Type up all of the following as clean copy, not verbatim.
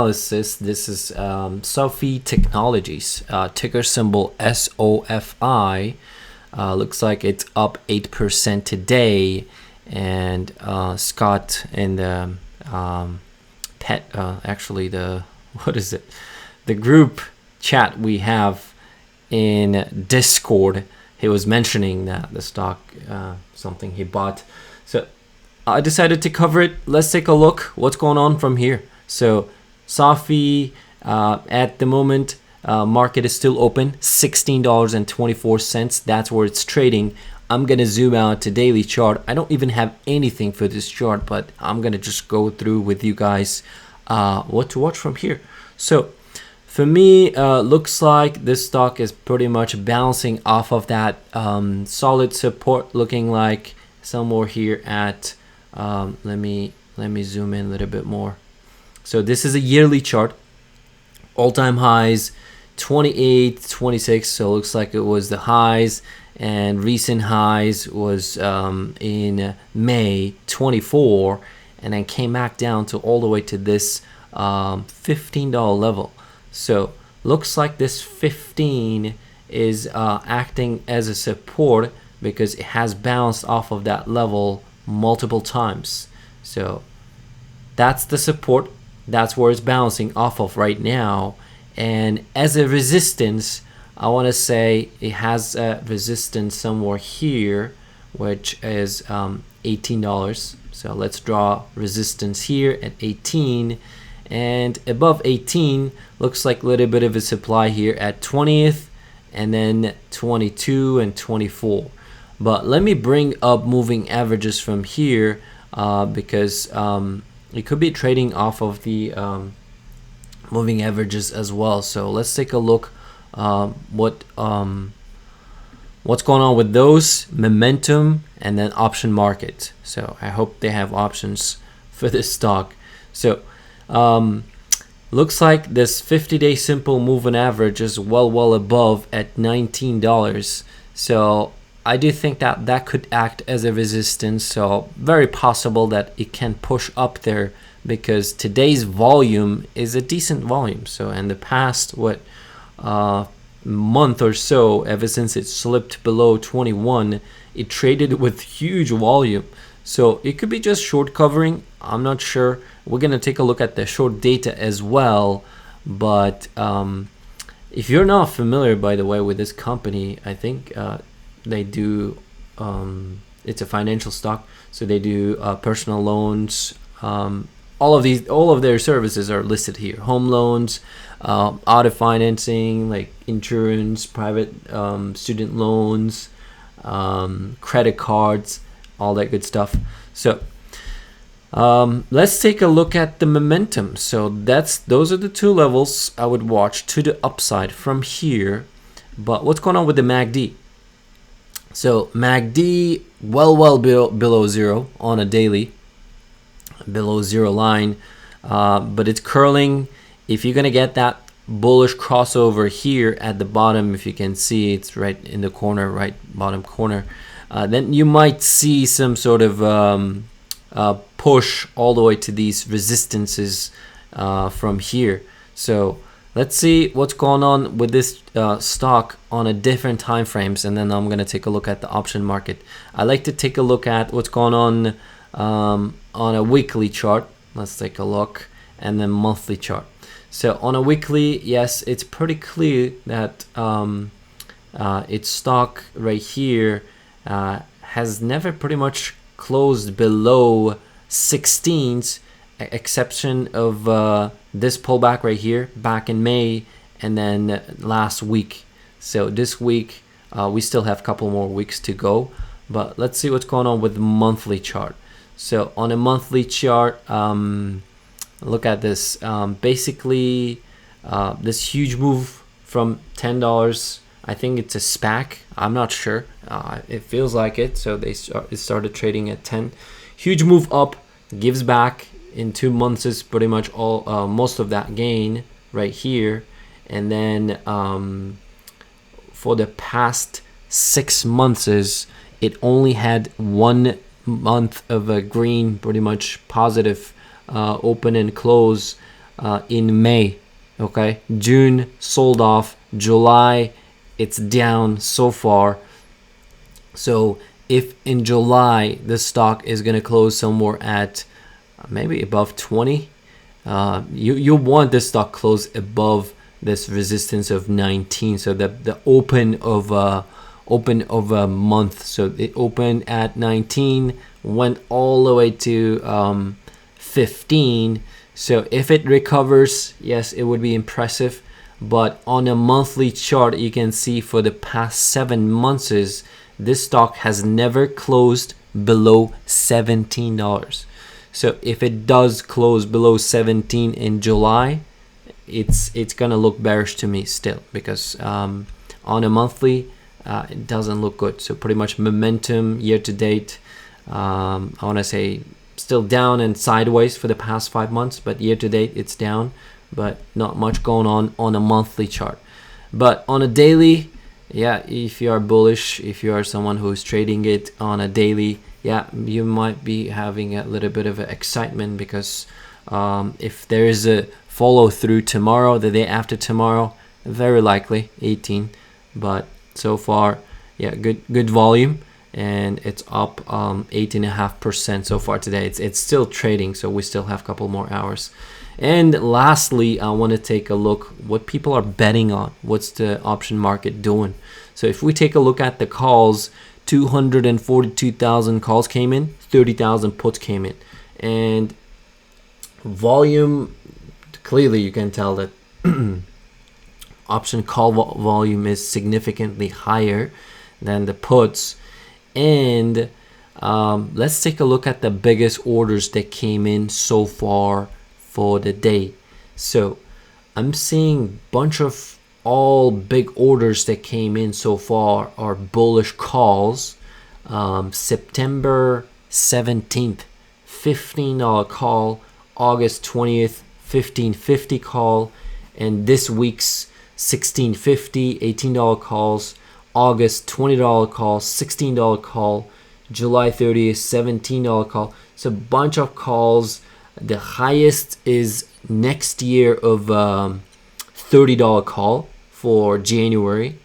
analysis. This is SOFI Technologies, ticker symbol SOFI. Looks like it's up 8% today, and Scott in the actually the what is it? The group chat we have in Discord, he was mentioning that the stock, something he bought. So I decided to cover it. Let's take a look what's going on from here. So SOFI, at the moment, market is still open, $16.24. That's where it's trading. I'm gonna zoom out to daily chart. I don't even have anything for this chart, but I'm gonna just go through with you guys what to watch from here. So for me, looks like this stock is pretty much bouncing off of that solid support, looking like somewhere here at let me zoom in a little bit more. So this is a yearly chart. All-time highs 28, 26, so it looks like it was the highs, and recent highs was in May 24, and then came back down to all the way to this $15 level. So looks like this 15 is acting as a support because it has bounced off of that level multiple times. So that's the support. That's where it's bouncing off of right now. And as a resistance, I want to say it has a resistance somewhere here, which is $18. So let's draw resistance here at 18, and above 18 looks like a little bit of a supply here at 20th, and then 22 and 24. But let me bring up moving averages from here because it could be trading off of the moving averages as well. So let's take a look what's going on with those, momentum, and then option market. So I hope they have options for this stock. So looks like this 50-day simple moving average is well above at $19. So I do think that that could act as a resistance. So very possible that it can push up there, because today's volume is a decent volume. So in the past month or so, ever since it slipped below 21, it traded with huge volume. So it could be just short covering. I'm not sure. We're gonna take a look at the short data as well. But if you're not familiar, by the way, with this company, I think they do. It's a financial stock, so they do personal loans. All of their services are listed here: home loans, auto financing, like insurance, private student loans, credit cards, all that good stuff. So let's take a look at the momentum. So those are the two levels I would watch to the upside from here. But what's going on with the MACD? So MACD well below zero on a daily, below zero line, but it's curling. If you're gonna get that bullish crossover here at the bottom, if you can see, it's right in the corner, right bottom corner, then you might see some sort of push all the way to these resistances from here. So let's see what's going on with this stock on a different time frames, and then I'm going to take a look at the option market. I like to take a look at what's going on a weekly chart. Let's take a look, and then monthly chart. So on a weekly, yes, it's pretty clear that its stock right here has never pretty much closed below 16s, exception of this pullback right here back in May, and then last week. So this week we still have a couple more weeks to go, but let's see what's going on with the monthly chart. So on a monthly chart, look at this. Basically this huge move from $10. I think it's a SPAC, I'm not sure, it feels like it. So it started trading at 10. Huge move up, gives back in 2 months is pretty much all most of that gain right here. And then for the past 6 months it only had 1 month of a green, pretty much positive open and close in May. Okay, June sold off, July it's down so far. So if in July the stock is going to close somewhere at maybe above 20, you want this stock close above this resistance of 19. So the open of a month. So it opened at 19, went all the way to 15. So if it recovers, yes, it would be impressive. But on a monthly chart, you can see for the past 7 months, this stock has never closed below $17. So if it does close below 17 in July, it's gonna look bearish to me still, because on a monthly, it doesn't look good. So pretty much momentum year to date, I want to say still down and sideways for the past 5 months, but year to date it's down, but not much going on a monthly chart. But on a daily, yeah, if you are bullish, if you are someone who's trading it on a daily, yeah, you might be having a little bit of excitement, because if there is a follow through tomorrow, the day after tomorrow, very likely 18. But so far, yeah, good volume, and it's up 8.5% so far today. It's still trading, so we still have a couple more hours. And lastly, I want to take a look what people are betting on. What's the option market doing? So if we take a look at the calls, 242,000 calls came in, 30,000 puts came in, and volume, clearly you can tell that option call volume is significantly higher than the puts. And let's take a look at the biggest orders that came in so far for the day. So I'm seeing bunch of all big orders that came in so far are bullish calls. September 17th, $15 call, August 20th, $15.50 call, and this week's $16.50, $18 calls, August $20 call, $16 call, July 30th, $17 call. So a bunch of calls. The highest is next year of $30 call for January.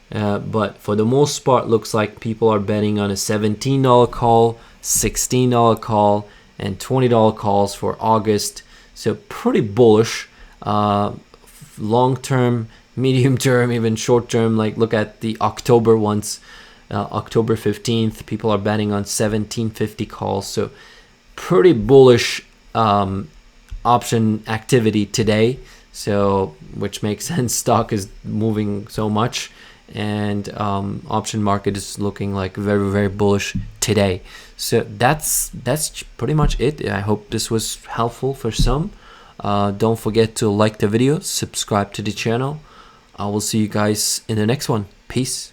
But for the most part, looks like people are betting on a $17 call, $16 call, and $20 calls for August. So pretty bullish. Long term, medium term, even short term. Like look at the October ones. October 15th, people are betting on $17.50 calls. So pretty bullish option activity today. So which makes sense. Stock is moving so much, and option market is looking like very bullish today. So that's pretty much it. I hope this was helpful for some. Don't forget to like the video, subscribe to the channel. I will see you guys in the next one. Peace.